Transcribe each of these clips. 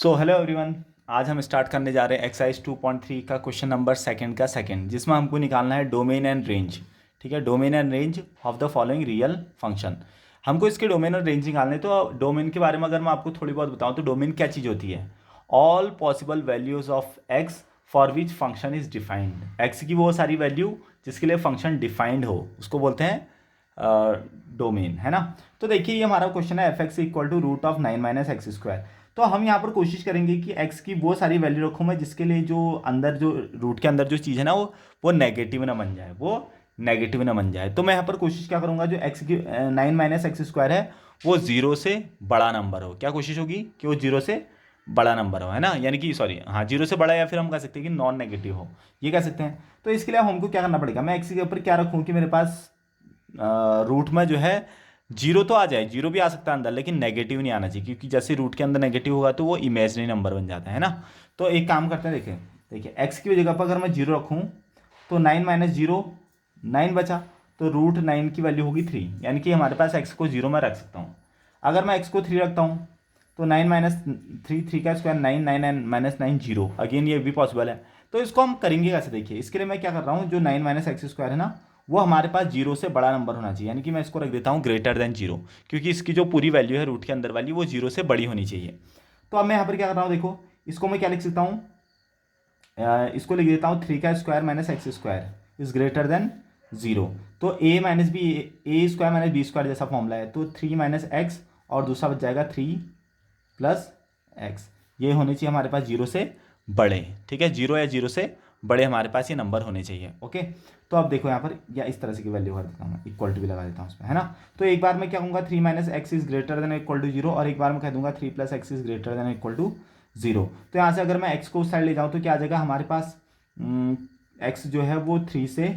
So hello everyone. आज हम start करने जा रहे हैं एक्सरसाइज 2.3 का क्वेश्चन नंबर सेकंड का सेकंड, जिसमें हमको निकालना है डोमेन एंड रेंज। ठीक है, domain and range of the following real function. हमको इसके डोमेन और रेंज निकालने। तो डोमेन के बारे में अगर मैं आपको थोड़ी बहुत बताऊं तो डोमेन क्या चीज़ होती है? All possible values of x for which function is defined. X की वो सारी वैल्यू जिसके लिए फंक्शन डिफाइंड हो उसको बोलते हैं डोमेन, है ना। तो देखिए ये हमारा क्वेश्चन है F X equal to root of 9 minus X square. तो हम यहाँ पर कोशिश करेंगे कि x की वो सारी वैल्यू रखूँ मैं जिसके लिए जो अंदर जो रूट के अंदर जो चीज़ है ना वो नेगेटिव ना बन जाए, वो नेगेटिव ना बन जाए। तो मैं यहाँ पर कोशिश क्या करूँगा, जो x की 9 माइनस एक्स स्क्वायर है वो जीरो से बड़ा नंबर हो। क्या कोशिश होगी कि वो जीरो से बड़ा नंबर हो, है ना, यानी कि सॉरी हाँ जीरो से बड़ा, या फिर हम कह सकते हैं कि नॉन नेगेटिव हो, ये कह सकते हैं। तो इसके लिए हमको क्या करना पड़ेगा, मैं x के ऊपर क्या रखूँ कि मेरे पास रूट में जो है जीरो तो आ जाए, जीरो भी आ सकता है अंदर, लेकिन नेगेटिव नहीं आना चाहिए, क्योंकि जैसे रूट के अंदर नेगेटिव होगा तो वो इमेजनरी नंबर बन जाता है ना। तो एक काम करते हैं, देखिए देखिए एक्स की जगह पर अगर मैं जीरो रखूँ तो 9 माइनस जीरो 9 बचा, तो रूट 9 की वैल्यू होगी 3, यानी कि हमारे पास एक्स को जीरो में रख सकता हूँ। अगर मैं एक्स को 3 रखता हूँ तो 9 माइनस 3, 3 का स्क्वायर 9, 9 माइनस 9 जीरो, अगेन ये भी पॉसिबल है। तो इसको हम करेंगे कैसे, देखिए इसके लिए मैं क्या कर रहा हूँ, जो 9 माइनस एक्स स्क्वायर है ना वो हमारे पास जीरो से बड़ा नंबर होना चाहिए, यानी कि मैं इसको रख देता हूँ ग्रेटर देन जीरो, क्योंकि इसकी जो पूरी वैल्यू है रूट के अंदर वाली वो जीरो से बड़ी होनी चाहिए। तो अब मैं यहाँ पर क्या कर रहा हूँ, देखो इसको मैं क्या लिख सकता हूँ, इसको लिख देता हूँ 3 का square minus X square is greater than zero. तो ए माइनस बी, ए स्क्वायर माइनस बी स्क्वायर जैसा फॉर्मूला है, तो 3 माइनस एक्स और दूसरा बच जाएगा 3 प्लस एक्स, ये होने चाहिए हमारे पास जीरो से बड़े। ठीक है, जीरो या जीरो से बड़े हमारे पास ये नंबर होने चाहिए। ओके, तो अब देखो यहाँ पर या इस तरह से की वैल्यू कर देता हूँ मैं, इक्वल टू भी लगा देता हूँ उसमें, है ना। तो एक बार मैं क्या कहूँगा 3 minus X is greater than equal to zero, और एक बार मैं कह दूंगा 3 plus X is greater than equal to zero. तो यहाँ से अगर मैं एक्स को उस साइड ले जाऊँ तो क्या आ जाएगा हमारे पास, एक्स जो है वो 3 से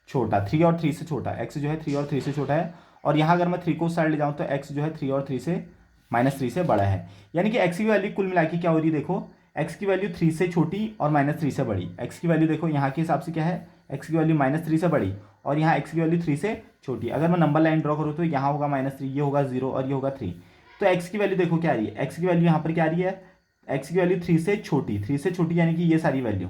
छोटा, 3 और 3 से छोटा, एक्स जो है 3 और 3 से छोटा है। और यहाँ अगर मैं 3 को उस साइड ले जाऊँ तो एक्स जो है 3 और 3 से -3 से बड़ा है, यानी कि एक्स की वैल्यू कुल मिला के क्या हो रही है, देखो एक्स की वैल्यू 3 से छोटी और -3 से बड़ी। एक्स की वैल्यू देखो यहाँ के हिसाब से क्या है, एक्स की वैल्यू -3 से बड़ी और यहाँ एक्स की वैल्यू 3 से छोटी। अगर मैं नंबर लाइन ड्रॉ करूँ तो यहाँ होगा -3, ये होगा 0 और ये होगा 3। तो एक्स की वैल्यू देखो क्या आ रही है, एक्स की वैल्यू यहाँ पर क्या आ रही है, एक्स की वैल्यू 3 से छोटी, 3 से छोटी यानी कि ये सारी वैल्यू,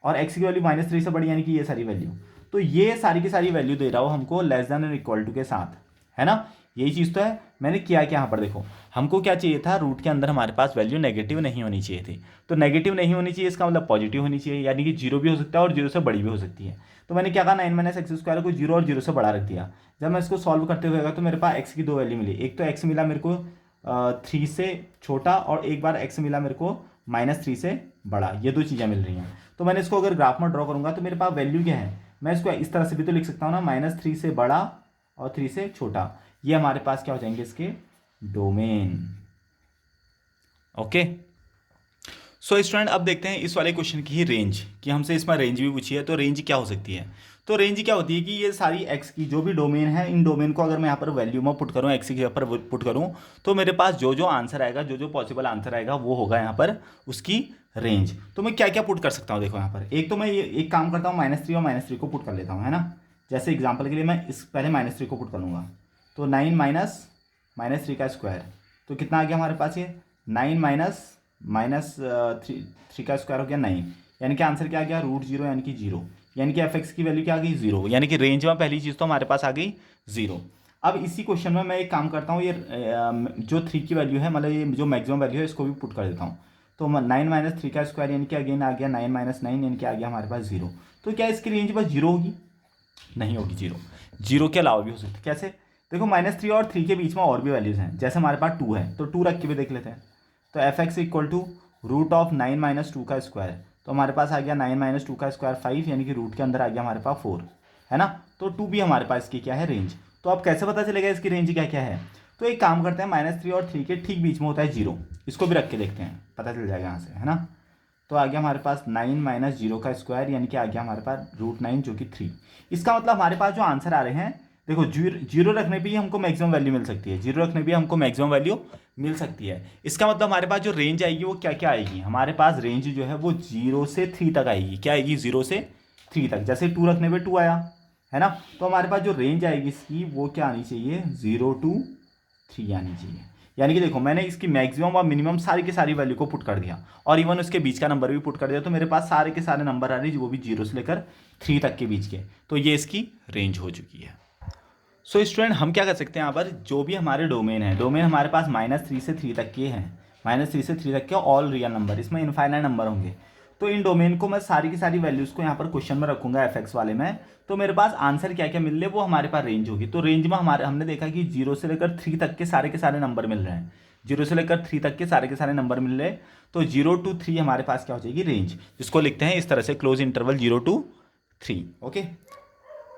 और एक्स की वैल्यू -3 से बड़ी यानी कि ये सारी वैल्यू। तो ये सारी की सारी वैल्यू दे रहा हो हमको लेस देन और इक्वल टू के साथ, है ना। यही चीज़ तो है, मैंने किया क्या यहाँ पर देखो, हमको क्या चाहिए था, रूट के अंदर हमारे पास वैल्यू नेगेटिव नहीं होनी चाहिए थी। तो नेगेटिव नहीं होनी चाहिए इसका मतलब पॉजिटिव होनी चाहिए, यानी कि जीरो भी हो सकता है और जीरो से बड़ी भी हो सकती है। तो मैंने क्या कहा, 9 माइनस एक्स स्क्वायर को जीरो और जीरो से बड़ा रख दिया। जब मैं इसको सॉल्व करते हुए तो मेरे पास एक्स की दो वैल्यू मिली, एक तो एक्स मिला मेरे को 3 से छोटा, और एक बार एक्स मिला मेरे को -3 से बड़ा, ये दो चीज़ें मिल रही हैं। तो मैंने इसको अगर ग्राफ में ड्रॉ करूंगा तो मेरे पास वैल्यू क्या है, मैं इसको इस तरह से भी तो लिख सकता हूँ ना, -3 से बड़ा और 3 से छोटा, ये हमारे पास क्या हो जाएंगे इसके डोमेन। ओके, सो स्टूडेंट अब देखते हैं इस वाले क्वेश्चन की ही रेंज, कि हमसे इसमें रेंज भी पूछी है। तो रेंज क्या हो सकती है, तो रेंज क्या होती है कि ये सारी एक्स की जो भी डोमेन है, इन डोमेन को अगर मैं यहाँ पर वैल्यू में पुट करूँ, एक्स की जगह पर पुट करूँ, तो मेरे पास जो जो आंसर आएगा, जो जो पॉसिबल आंसर आएगा वो होगा यहाँ पर उसकी रेंज। तो मैं क्या क्या पुट कर सकता हूँ, देखो यहाँ पर एक तो मैं ये एक काम करता हूँ, -3 और -3 को पुट कर लेता हूँ, है ना। जैसे एग्जाम्पल के लिए मैं इस पहले -3 को पुट करूँगा, तो 9 माइनस -3 का स्क्वायर, तो कितना आ गया हमारे पास ये 9 माइनस 3 का स्क्वायर हो गया 9, यानी कि आंसर क्या आ गया √0, यानी कि जीरो, यानी कि एफ एक्स की वैल्यू क्या आ गई 0, यानी कि रेंज में पहली चीज़ तो हमारे पास आ गई 0। अब इसी क्वेश्चन में मैं एक काम करता हूँ, ये जो 3 की वैल्यू है, मतलब ये जो मैक्सिमम वैल्यू है इसको भी पुट कर देता हूँ। तो 9 माइनस 3 का स्क्वायर यानी कि अगेन आ गया 9 माइनस 9, यानी कि आ गया हमारे पास 0। तो क्या इसकी रेंज बस 0 होगी, नहीं होगी, जीरो, जीरो के अलावा भी हो सकती है। कैसे, देखो -3 और 3 के बीच में और भी वैल्यूज़ हैं, जैसे हमारे पास 2 है तो 2 रख के भी देख लेते हैं। तो F X equal to √9 minus 2 का स्क्वायर, तो हमारे पास आ गया 9 माइनस 2 का स्क्वायर 5, यानी कि रूट के अंदर आ गया हमारे पास 4, है ना। तो 2 भी हमारे पास इसकी क्या है रेंज। तो अब कैसे पता चलेगा इसकी रेंज क्या क्या है, तो एक काम करते हैं, -3 और 3 के ठीक बीच में होता है 0, इसको भी रख के देखते हैं, पता चल जाएगा यहाँ से, है ना। तो आ गया हमारे पास 9 माइनस 0 का स्क्वायर, यानी कि आ गया हमारे पास √9 जो कि 3। इसका मतलब हमारे पास जो आंसर आ रहे हैं, देखो जीरो रखने पे ही हमको मैक्सिमम वैल्यू मिल सकती है, जीरो रखने पे ही हमको मैक्सिमम वैल्यू मिल सकती है। इसका मतलब हमारे पास जो रेंज आएगी वो क्या क्या आएगी, हमारे पास रेंज जो है वो 0 से 3 तक आएगी। क्या आएगी, 0 से 3 तक, जैसे 2 रखने पे 2 आया, है ना। तो हमारे पास जो रेंज आएगी इसकी वो क्या आनी चाहिए, 0 to 3 आनी चाहिए। यानी कि देखो मैंने इसकी मैक्सिमम और मिनिमम सारी की सारी वैल्यू को पुट कर दिया और इवन उसके बीच का नंबर भी पुट कर दिया, तो मेरे पास सारे के सारे नंबर आ रहे हैं वो भी 0 से लेकर 3 तक के बीच के। तो ये इसकी रेंज हो चुकी है। सो स्टूडेंट हम क्या कर सकते हैं यहाँ पर, जो भी हमारे डोमेन है, डोमेन हमारे पास -3 से 3 तक के हैं, -3 से 3 तक के ऑल रियल नंबर, इसमें इनफाइनाइट नंबर होंगे। तो इन डोमेन को मैं सारी की सारी वैल्यूज़ को यहाँ पर क्वेश्चन में रखूंगा एफ वाले में, तो मेरे पास आंसर क्या क्या मिल रहे वो हमारे पास रेंज होगी। तो रेंज में हमारे हमने देखा कि 0 से लेकर 3 तक के सारे नंबर मिल रहे हैं, 0 से लेकर 3 तक के सारे नंबर मिल रहे हैं। तो 0 to 3 हमारे पास क्या हो जाएगी रेंज, जिसको लिखते हैं इस तरह से क्लोज इंटरवल 0 to 3। ओके,